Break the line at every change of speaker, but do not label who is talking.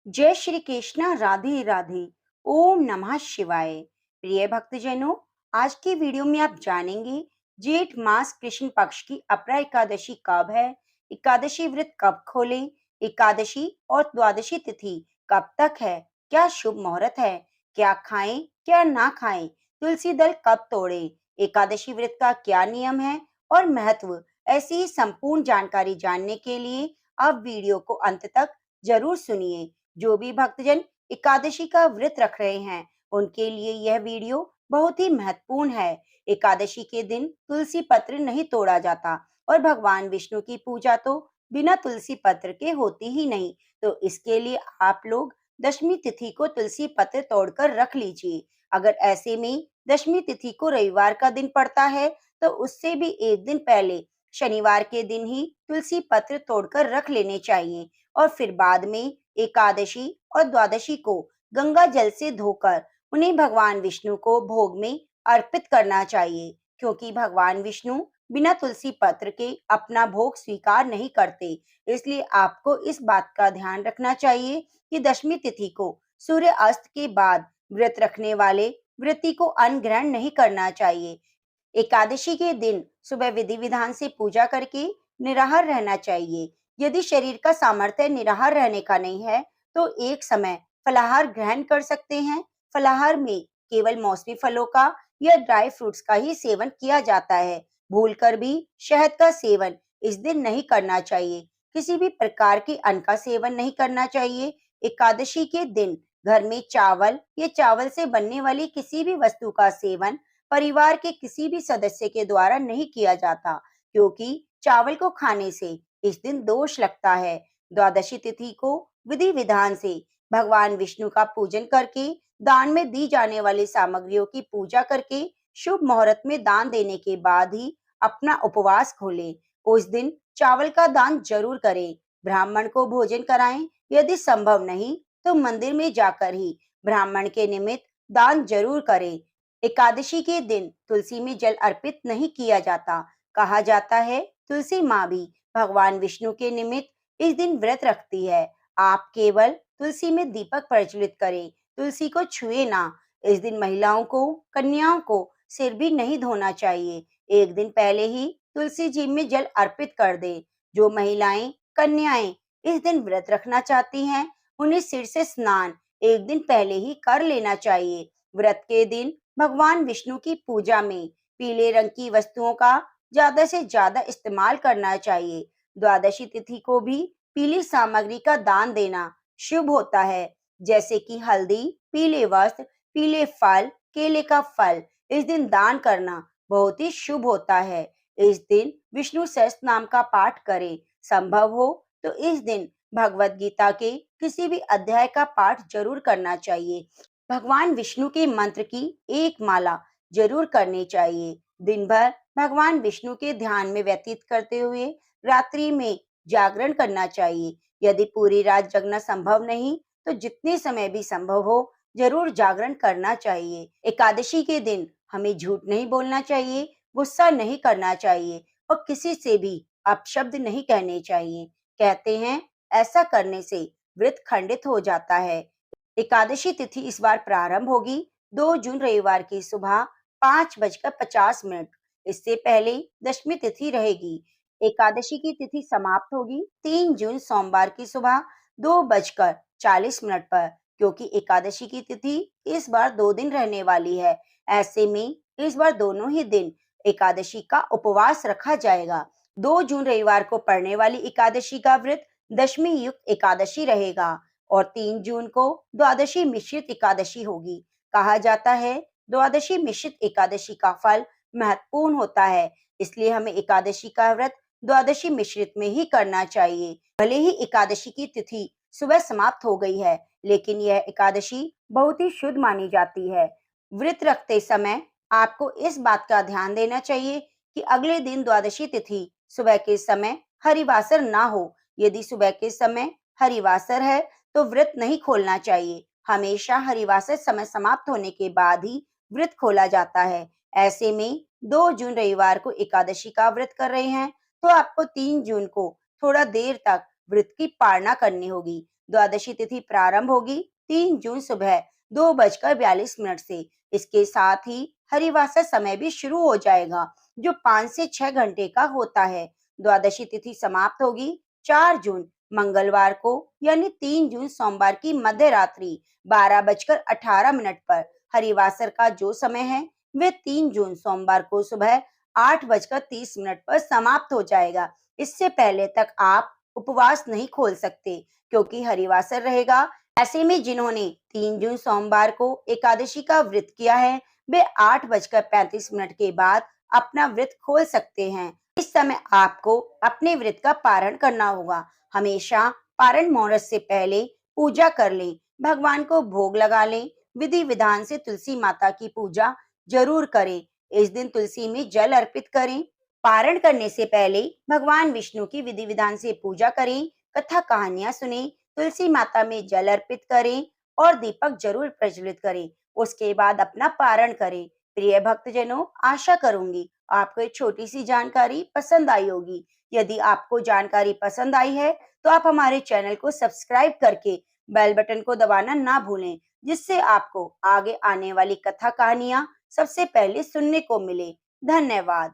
जय श्री कृष्णा, राधे राधे। ओम नमः शिवाय। प्रिय भक्तजनों, आज की वीडियो में आप जानेंगे जेठ मास कृष्ण पक्ष की अपरा एकादशी कब है, एकादशी व्रत कब खोलें, एकादशी और द्वादशी तिथि कब तक है, क्या शुभ मुहूर्त है, क्या खाएं क्या ना खाएं, तुलसी दल कब तोड़ें, एकादशी व्रत का क्या नियम है और महत्व। ऐसी ही संपूर्ण जानकारी जानने के लिए आप वीडियो को अंत तक जरूर सुनिए। जो भी भक्तजन एकादशी का व्रत रख रहे हैं, उनके लिए यह वीडियो बहुत ही महत्वपूर्ण है। एकादशी के दिन तुलसी पत्र नहीं तोड़ा जाता और भगवान विष्णु की पूजा तो बिना तुलसी पत्र के होती ही नहीं। तो इसके लिए आप लोग दशमी तिथि को तुलसी पत्र तोड़कर रख लीजिए। अगर ऐसे में दशमी तिथि को रविवार का दिन पड़ता है, तो उससे भी एक दिन पहले शनिवार के दिन ही तुलसी पत्र तोड़कर रख लेने चाहिए और फिर बाद में एकादशी और द्वादशी को गंगा जल से धोकर उन्हें भगवान विष्णु को भोग में अर्पित करना चाहिए, क्योंकि भगवान विष्णु बिना तुलसी पत्र के अपना भोग स्वीकार नहीं करते। इसलिए आपको इस बात का ध्यान रखना चाहिए कि दशमी तिथि को सूर्य अस्त के बाद व्रत रखने वाले व्रती को अन्न ग्रहण नहीं करना चाहिए। एकादशी के दिन सुबह विधि विधान से पूजा करके निराहार रहना चाहिए। यदि शरीर का सामर्थ्य निराहार रहने का नहीं है, तो एक समय फलाहार ग्रहण कर सकते हैं। फलाहार में केवल मौसमी फलों का या ड्राई फ्रूट्स का ही सेवन किया जाता है। भूलकर भी शहद का सेवन इस दिन नहीं करना चाहिए। किसी भी प्रकार के अन्न का सेवन नहीं करना चाहिए। एकादशी के दिन घर में चावल या चावल से बनने वाली किसी भी वस्तु का सेवन परिवार के किसी भी सदस्य के द्वारा नहीं किया जाता, क्योंकि चावल को खाने से इस दिन दोष लगता है। द्वादशी तिथि को विधि विधान से भगवान विष्णु का पूजन करके दान में दी जाने वाली सामग्रियों की पूजा करके शुभ मुहूर्त में दान देने के बाद ही अपना उपवास खोलें। उस दिन चावल का दान जरूर करें। ब्राह्मण को भोजन कराएं। यदि संभव नहीं तो मंदिर में जाकर ही ब्राह्मण के निमित्त दान जरूर करें। एकादशी के दिन तुलसी में जल अर्पित नहीं किया जाता। कहा जाता है तुलसी माँ भी भगवान विष्णु के निमित्त इस दिन व्रत रखती है। आप केवल तुलसी में दीपक प्रज्वलित करें, तुलसी को छुए ना। इस दिन महिलाओं को, कन्याओं को सिर भी नहीं धोना चाहिए। एक दिन पहले ही तुलसी जी में जल अर्पित कर दे। जो महिलाएं, कन्याएं इस दिन व्रत रखना चाहती हैं, उन्हें सिर से स्नान एक दिन पहले ही कर लेना चाहिए। व्रत के दिन भगवान विष्णु की पूजा में पीले रंग की वस्तुओं का ज्यादा से ज्यादा इस्तेमाल करना चाहिए। द्वादशी तिथि को भी पीली सामग्री का दान देना शुभ होता है, जैसे कि हल्दी, पीले वस्त्र, पीले फल, केले का फल इस दिन दान करना बहुत ही शुभ होता है। इस दिन विष्णु सहस्त्र नाम का पाठ करें। संभव हो तो इस दिन भगवत गीता के किसी भी अध्याय का पाठ जरूर करना चाहिए। भगवान विष्णु के मंत्र की एक माला जरूर करनी चाहिए। दिन भर भगवान विष्णु के ध्यान में व्यतीत करते हुए रात्रि में जागरण करना चाहिए। यदि पूरी रात जगना संभव नहीं, तो जितने समय भी संभव हो जरूर जागरण करना चाहिए। एकादशी के दिन हमें झूठ नहीं बोलना चाहिए, गुस्सा नहीं करना चाहिए और किसी से भी अपशब्द नहीं कहने चाहिए। कहते हैं ऐसा करने से व्रत खंडित हो जाता है। एकादशी तिथि इस बार प्रारंभ होगी 2 जून रविवार की सुबह 5:50। इससे पहले दशमी तिथि रहेगी। एकादशी की तिथि समाप्त होगी 3 जून सोमवार की सुबह 2:40 पर, क्योंकि एकादशी की तिथि इस बार 2 दिन रहने वाली है। ऐसे में इस बार दोनों ही दिन एकादशी का उपवास रखा जाएगा। 2 जून रविवार को पड़ने वाली एकादशी का व्रत दशमी युक्त एकादशी रहेगा और 3 जून को द्वादशी मिश्रित एकादशी होगी। कहा जाता है द्वादशी मिश्रित एकादशी का फल महत्वपूर्ण होता है, इसलिए हमें एकादशी का व्रत द्वादशी मिश्रित में ही करना चाहिए। भले ही एकादशी की तिथि सुबह समाप्त हो गई है, लेकिन यह एकादशी बहुत ही शुद्ध मानी जाती है। व्रत रखते समय आपको इस बात का ध्यान देना चाहिए कि अगले दिन द्वादशी तिथि सुबह के समय हरिवासर ना हो। यदि सुबह के समय हरिवासर है तो व्रत नहीं खोलना चाहिए। हमेशा हरिवासर समय समाप्त होने के बाद ही व्रत खोला जाता है। ऐसे में 2 जून रविवार को एकादशी का व्रत कर रहे हैं, तो आपको 3 जून को थोड़ा देर तक व्रत की पालना करनी होगी। द्वादशी तिथि प्रारंभ होगी 3 जून सुबह 2:42 से। इसके साथ ही हरिवासर समय भी शुरू हो जाएगा, जो 5 से 6 घंटे का होता है। द्वादशी तिथि समाप्त होगी 4 जून मंगलवार को, यानी 3 जून सोमवार की मध्य रात्रि 12:18 पर। हरिवासर का जो समय है वे 3 जून सोमवार को सुबह 8:30 पर समाप्त हो जाएगा। इससे पहले तक आप उपवास नहीं खोल सकते, क्योंकि हरिवासर रहेगा। ऐसे में जिन्होंने 3 जून सोमवार को एकादशी का व्रत किया है, वे 8:35 के बाद अपना व्रत खोल सकते हैं। इस समय आपको अपने व्रत का पारण करना होगा। हमेशा पारण मुहूर्त से पहले पूजा कर लें, भगवान को भोग लगा लें। विधि विधान से तुलसी माता की पूजा जरूर करें। इस दिन तुलसी में जल अर्पित करें। पारण करने से पहले भगवान विष्णु की विधि विधान से पूजा करें, कथा कहानियां सुने, तुलसी माता में जल अर्पित करें और दीपक जरूर प्रज्वलित करें। उसके बाद अपना पारण करें। प्रिय भक्तजनों, आशा करूंगी आपको एक छोटी सी जानकारी पसंद आई होगी। यदि आपको जानकारी पसंद आई है तो आप हमारे चैनल को सब्सक्राइब करके बेल बटन को दबाना ना भूलें, जिससे आपको आगे आने वाली कथा कहानियां सबसे पहले सुनने को मिले। धन्यवाद।